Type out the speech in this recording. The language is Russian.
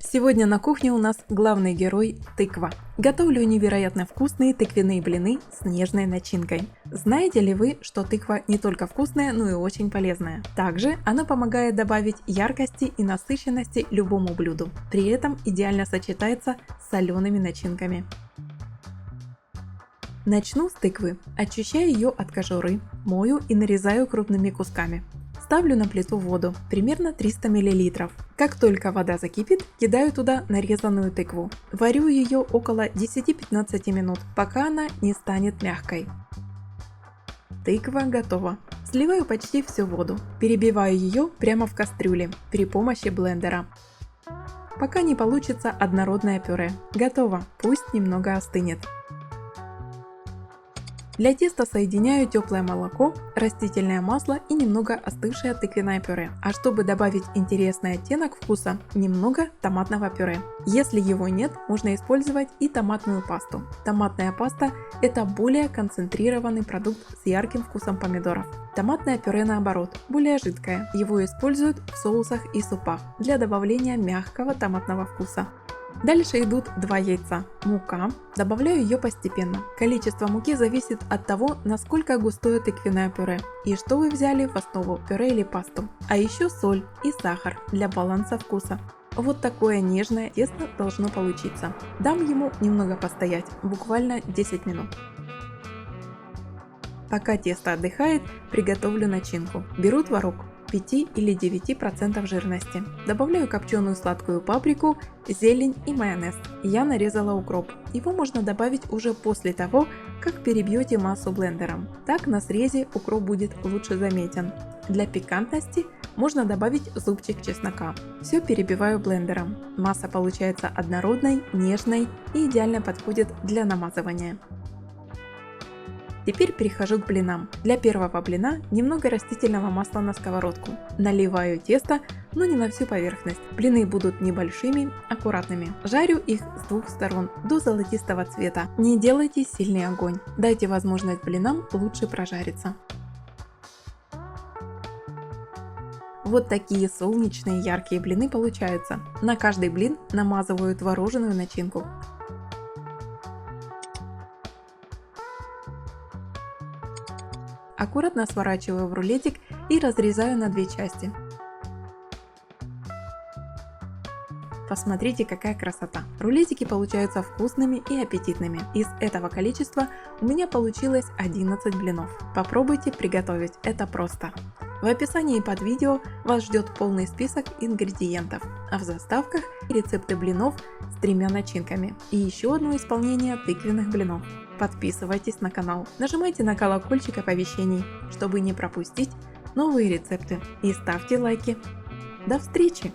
Сегодня на кухне у нас главный герой – тыква. Готовлю невероятно вкусные тыквенные блины с нежной начинкой. Знаете ли вы, что тыква не только вкусная, но и очень полезная? Также она помогает добавить яркости и насыщенности любому блюду. При этом идеально сочетается с солеными начинками. Начну с тыквы. Очищаю ее от кожуры, мою и нарезаю крупными кусками. Ставлю на плиту воду, примерно 300 мл. Как только вода закипит, кидаю туда нарезанную тыкву. Варю ее около 10-15 минут, пока она не станет мягкой. Тыква готова. Сливаю почти всю воду. Перебиваю ее прямо в кастрюле при помощи блендера, пока не получится однородное пюре. Готово, пусть немного остынет. Для теста соединяю теплое молоко, растительное масло и немного остывшее тыквенное пюре. А чтобы добавить интересный оттенок вкуса, немного томатного пюре. Если его нет, можно использовать и томатную пасту. Томатная паста – это более концентрированный продукт с ярким вкусом помидоров. Томатное пюре наоборот, более жидкое. Его используют в соусах и супах для добавления мягкого томатного вкуса. Дальше идут 2 яйца, мука, добавляю ее постепенно. Количество муки зависит от того, насколько густое тыквенное пюре и что вы взяли в основу, пюре или пасту. А еще соль и сахар для баланса вкуса. Вот такое нежное тесто должно получиться. Дам ему немного постоять, буквально 10 минут. Пока тесто отдыхает, приготовлю начинку. Беру творог 5 или 9% жирности. Добавляю копченую сладкую паприку, зелень и майонез. Я нарезала укроп. Его можно добавить уже после того, как перебьете массу блендером. Так на срезе укроп будет лучше заметен. Для пикантности можно добавить зубчик чеснока. Все перебиваю блендером. Масса получается однородной, нежной и идеально подходит для намазывания. Теперь перехожу к блинам. Для первого блина немного растительного масла на сковородку. Наливаю тесто, но не на всю поверхность. Блины будут небольшими, аккуратными. Жарю их с двух сторон до золотистого цвета. Не делайте сильный огонь. Дайте возможность блинам лучше прожариться. Вот такие солнечные яркие блины получаются. На каждый блин намазываю творожную начинку. Аккуратно сворачиваю в рулетик и разрезаю на 2 части. Посмотрите, какая красота! Рулетики получаются вкусными и аппетитными. Из этого количества у меня получилось 11 блинов. Попробуйте приготовить, это просто. В описании под видео вас ждет полный список ингредиентов, а в заставках рецепты блинов с 3 начинками и еще одно исполнение тыквенных блинов. Подписывайтесь на канал, нажимайте на колокольчик оповещений, чтобы не пропустить новые рецепты, и ставьте лайки. До встречи!